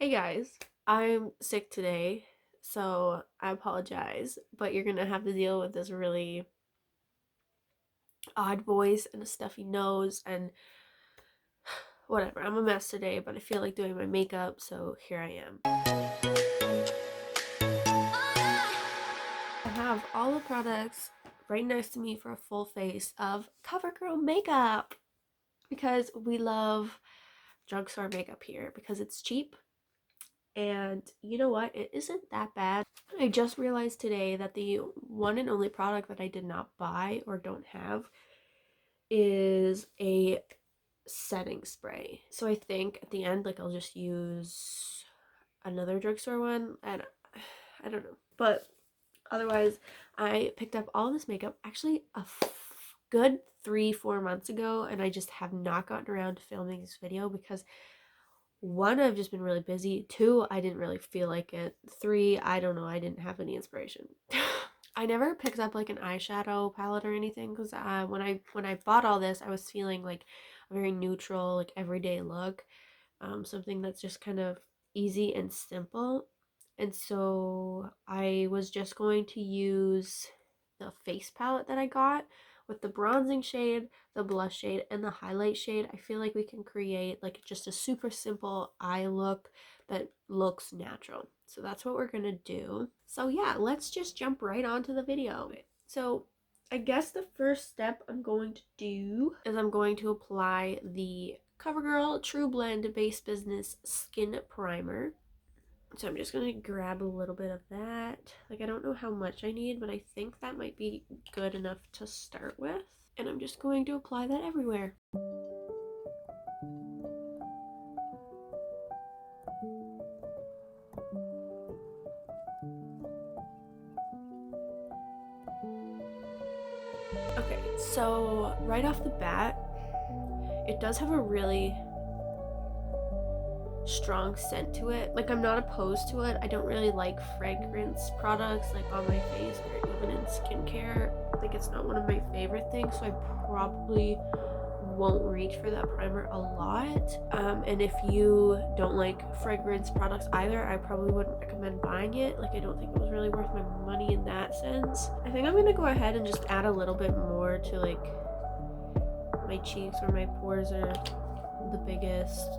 Hey guys, I'm sick today, so I apologize, but you're gonna have to deal with this really odd voice and a stuffy nose and whatever. I'm a mess today, but I feel like doing my makeup, so here I am. I have all the products right next to me for a full face of CoverGirl makeup because we love drugstore makeup here because it's cheap. And you know what? It isn't that bad. I just realized today that the one and only product that I did not buy or don't have is a setting spray. So I think at the end, like, I'll just use another drugstore one, and I don't know. But otherwise, I picked up all this makeup actually a good 3-4 months ago, and I just have not gotten around to filming this video because one, I've just been really busy. Two, I didn't really feel like it. Three, I don't know, I didn't have any inspiration. I never picked up like an eyeshadow palette or anything because when I bought all this, I was feeling like a very neutral, like everyday look, something that's just kind of easy and simple. And so I was just going to use the face palette that I got with the bronzing shade, the blush shade, and the highlight shade. I feel like we can create like just a super simple eye look that looks natural. So that's what we're gonna do. So yeah, let's just jump right onto the video. So I guess the first step I'm going to do is I'm going to apply the CoverGirl True Blend Base Business Skin Primer. So I'm just gonna grab a little bit of that. Like, I don't know how much I need, but I think that might be good enough to start with. And I'm just going to apply that everywhere. Okay, so right off the bat, it does have a really strong scent to it. Like, I'm not opposed to it. I don't really like fragrance products like on my face or even in skincare. Like, it's not one of my favorite things, so I probably won't reach for that primer a lot. And if you don't like fragrance products either, I probably wouldn't recommend buying it. Like, I don't think it was really worth my money in that sense. I think I'm gonna go ahead and just add a little bit more to like my cheeks where my pores are the biggest,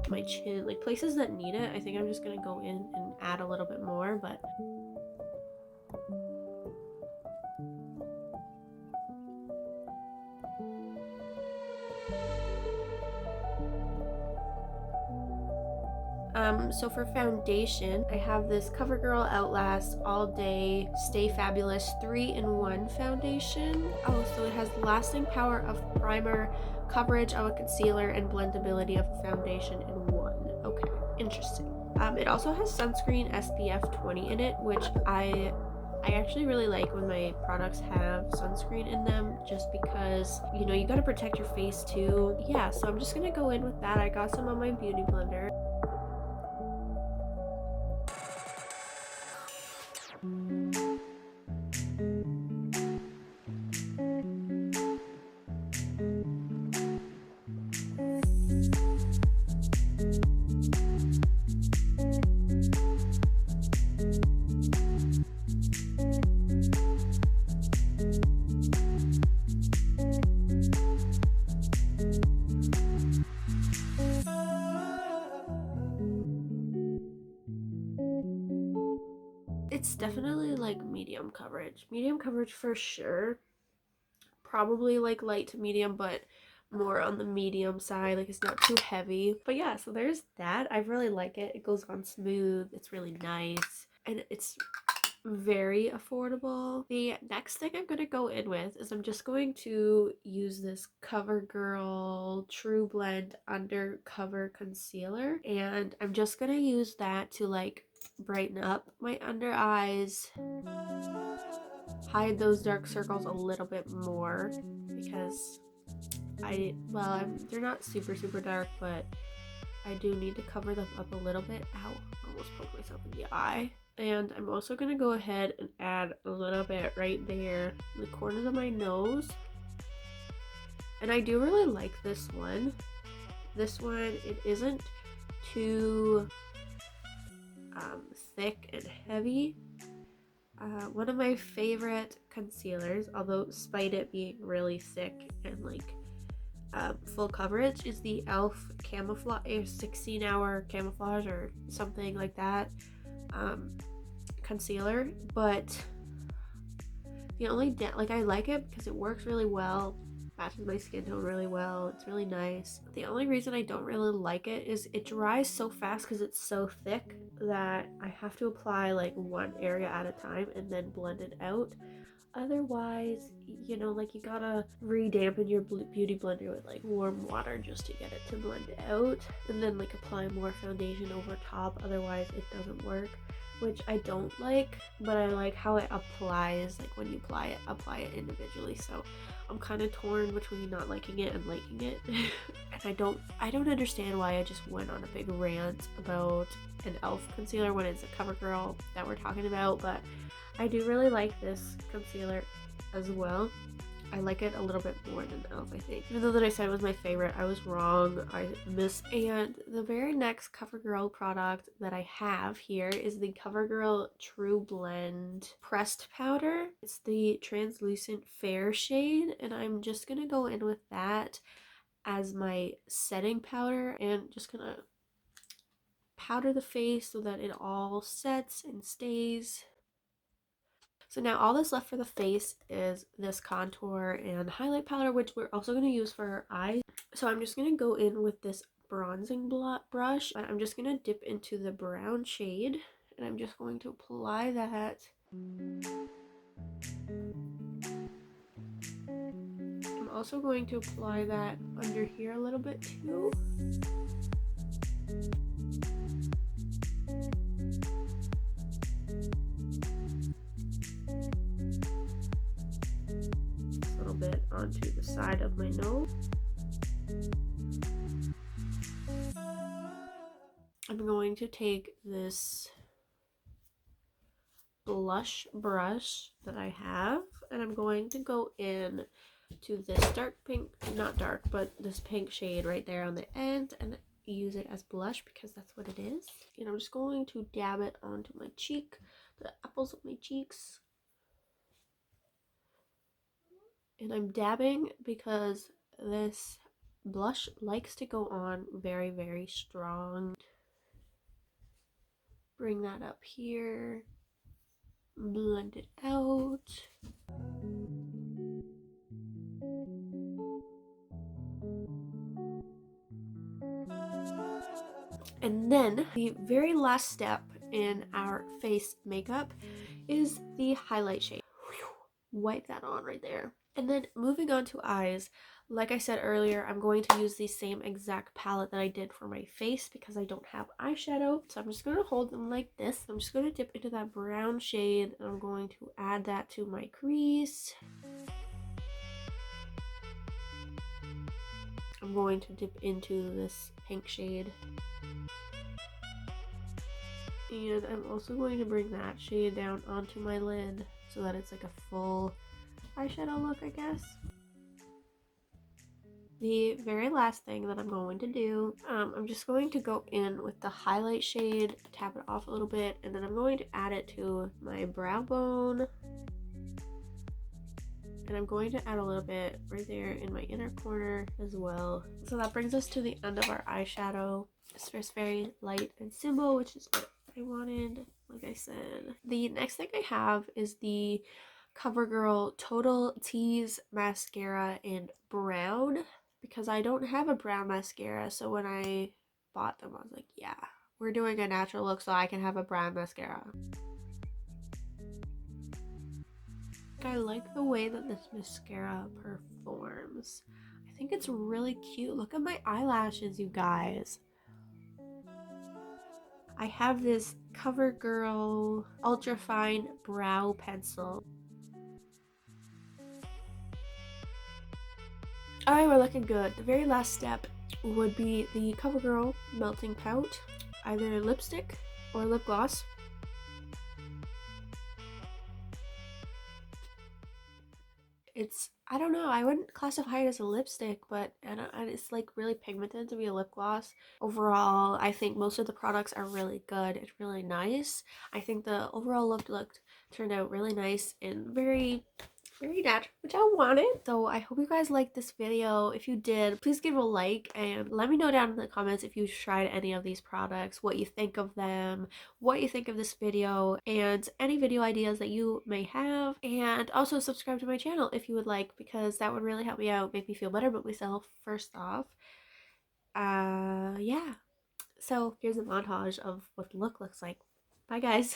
my chin, like places that need it. I think I'm just gonna go in and add a little bit more, but so for foundation, I have this CoverGirl Outlast All Day Stay Fabulous 3-in-1 foundation. Oh, so it has lasting power of primer, coverage of a concealer, and blendability of a foundation in one. Okay, interesting. It also has sunscreen SPF 20 in it, which I actually really like when my products have sunscreen in them, just because, you know, you gotta protect your face too. Yeah, so I'm just gonna go in with that. I got some on my beauty blender. It's definitely like medium coverage for sure, probably like light to medium, but more on the medium side. Like, it's not too heavy. But yeah, so there's that. I really like it. It goes on smooth, it's really nice, and it's very affordable. The next thing I'm going to go in with is I'm just going to use this CoverGirl True Blend Undercover Concealer, and I'm just going to use that to like brighten up my under eyes, hide those dark circles a little bit more, because they're not super dark, but I do need to cover them up a little bit. Ow, almost poked myself in the eye. And I'm also going to go ahead and add a little bit right there in the corners of my nose. And I do really like this one. This one, it isn't too thick and heavy. One of my favorite concealers, although despite it being really thick and like full coverage, is the e.l.f. camouflage 16-hour camouflage or something like that concealer. But the only like, I like it because it works really well, matches my skin tone really well, it's really nice. The only reason I don't really like it is it dries so fast because it's so thick that I have to apply like one area at a time and then blend it out. Otherwise, you know, like, you gotta re-dampen your beauty blender with like warm water just to get it to blend out, and then like apply more foundation over top. Otherwise it doesn't work, which I don't like, but I like how it applies. Like, when you apply it individually. So I'm kind of torn between not liking it and liking it. And I don't understand why I just went on a big rant about an e.l.f. concealer when it's a CoverGirl that we're talking about, but I do really like this concealer as well. I like it a little bit more than e.l.f. I think. Even though that I said it was my favorite, I was wrong. I missed. And the very next CoverGirl product that I have here is the CoverGirl True Blend Pressed Powder. It's the translucent fair shade, and I'm just gonna go in with that as my setting powder and just gonna powder the face so that it all sets and stays. So now all that's left for the face is this contour and highlight powder, which we're also going to use for our eyes. So I'm just going to go in with this bronzing brush, but I'm just going to dip into the brown shade, and I'm just going to apply that. I'm also going to apply that under here a little bit too. Bit onto the side of my nose. I'm going to take this blush brush that I have, and I'm going to go in to this dark pink, not dark, but this pink shade right there on the end, and use it as blush because that's what it is. And I'm just going to dab it onto my cheek, the apples of my cheeks. And I'm dabbing because this blush likes to go on very, very strong. Bring that up here, blend it out. And then the very last step in our face makeup is the highlight shade. Wipe that on right there. And then moving on to eyes, like I said earlier, I'm going to use the same exact palette that I did for my face because I don't have eyeshadow. So I'm just going to hold them like this. I'm just going to dip into that brown shade, and I'm going to add that to my crease. I'm going to dip into this pink shade. And I'm also going to bring that shade down onto my lid so that it's like a full eyeshadow look, I guess. The very last thing that I'm going to do, I'm just going to go in with the highlight shade, tap it off a little bit, and then I'm going to add it to my brow bone. And I'm going to add a little bit right there in my inner corner as well. So that brings us to the end of our eyeshadow. It's just very light and simple, which is what I wanted, like I said. The next thing I have is the CoverGirl Total Tease Mascara in brown, because I don't have a brown mascara. So when I bought them, I was like, yeah, we're doing a natural look so I can have a brown mascara. I like the way that this mascara performs. I think it's really cute. Look at my eyelashes, you guys. I have this CoverGirl Ultra Fine Brow Pencil. Alright, we're looking good. The very last step would be the CoverGirl Melting Pout, either lipstick or lip gloss. It's, I don't know, I wouldn't classify it as a lipstick, but and it's like really pigmented to be a lip gloss. Overall, I think most of the products are really good. It's really nice. I think the overall look turned out really nice and very natural, which I wanted. So I hope you guys liked this video. If you did, please give a like and let me know down in the comments if you tried any of these products, what you think of them, what you think of this video, and any video ideas that you may have. And also subscribe to my channel if you would like, because that would really help me out, make me feel better about myself first off. Yeah. So here's a montage of what the look looks like. Bye guys.